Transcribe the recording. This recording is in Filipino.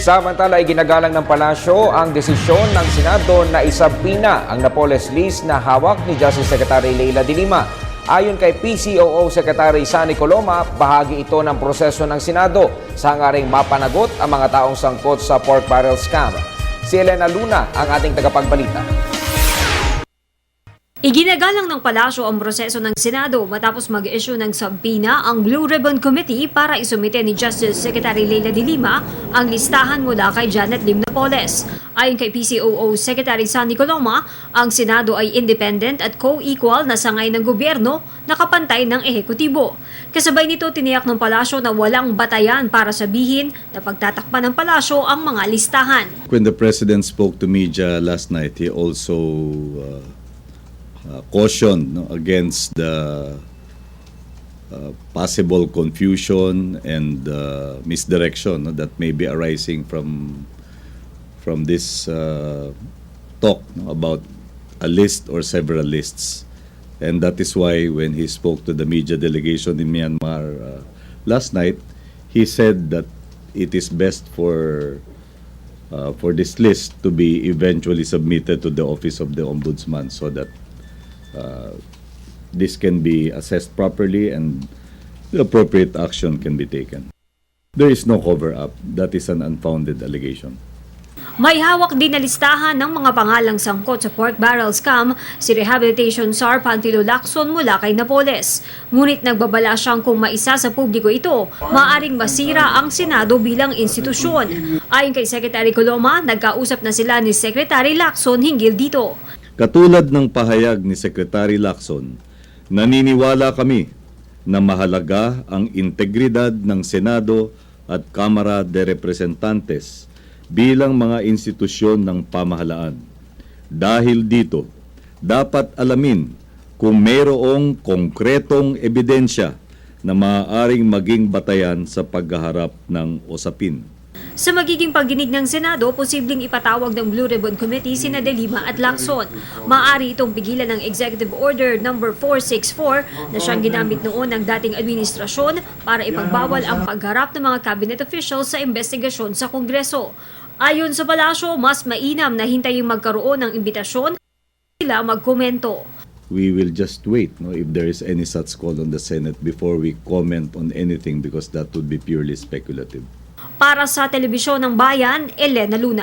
Samantala ay ginagalang ng palasyo ang desisyon ng Senado na isabina ang Napoles list na hawak ni Justice Secretary Leila de Lima. Ayon kay PCOO Secretary Sunny Coloma, bahagi ito ng proseso ng Senado sa hangaring mapanagot ang mga taong sangkot sa pork barrel scam. Si Elena Luna ang ating tagapagbalita. Iginagalang ng palasyo ang proseso ng Senado matapos mag-issue ng sabina ang Blue Ribbon Committee para isumite ni Justice Secretary Leila de Lima ang listahan mula kay Janet Lim Napoles. Ayon kay PCOO Secretary Sunny Coloma, ang Senado ay independent at co-equal na sangay ng gobyerno na kapantay ng ehekutibo. Kasabay nito, tiniyak ng palasyo na walang batayan para sabihin na pagtatakpan ng palasyo ang mga listahan. When the President spoke to media last night, he also cautioned against the possible confusion and misdirection that may be arising from this talk about a list or several lists. And that is why when he spoke to the media delegation in Myanmar last night, he said that it is best for this list to be eventually submitted to the Office of the Ombudsman so that this can be assessed properly and the appropriate action can be taken. There is no cover-up. That is an unfounded allegation. May hawak din na listahan ng mga pangalang sangkot sa pork barrel scam si Rehabilitation SAR Pantilo Lacson mula kay Napoles. Ngunit nagbabala siyang kung maisa sa publiko ito, maaring masira ang Senado bilang institusyon. Ayon kay Secretary Coloma, nagkausap na sila ni Secretary Lacson hinggil dito. Katulad ng pahayag ni Secretary Lacson, naniniwala kami na mahalaga ang integridad ng Senado at Kamara de Representantes bilang mga institusyon ng pamahalaan. Dahil dito, dapat alamin kung mayroong konkretong ebidensya na maaaring maging batayan sa paghaharap ng usapin. Sa magiging pagdinig ng Senado, posibleng ipatawag ng Blue Ribbon Committee sina de Lima at Lacson. Maaari itong pigilan ng Executive Order No. 464 na siyang ginamit noon ng dating administrasyon para ipagbawal ang pagharap ng mga cabinet officials sa investigasyon sa Kongreso. Ayon sa palasyo, mas mainam na hintayin magkaroon ng imbitasyon sila magkomento. We will just wait if there is any such call on the Senate before we comment on anything because that would be purely speculative. Para sa Telebisyon ng Bayan, Elena Luna.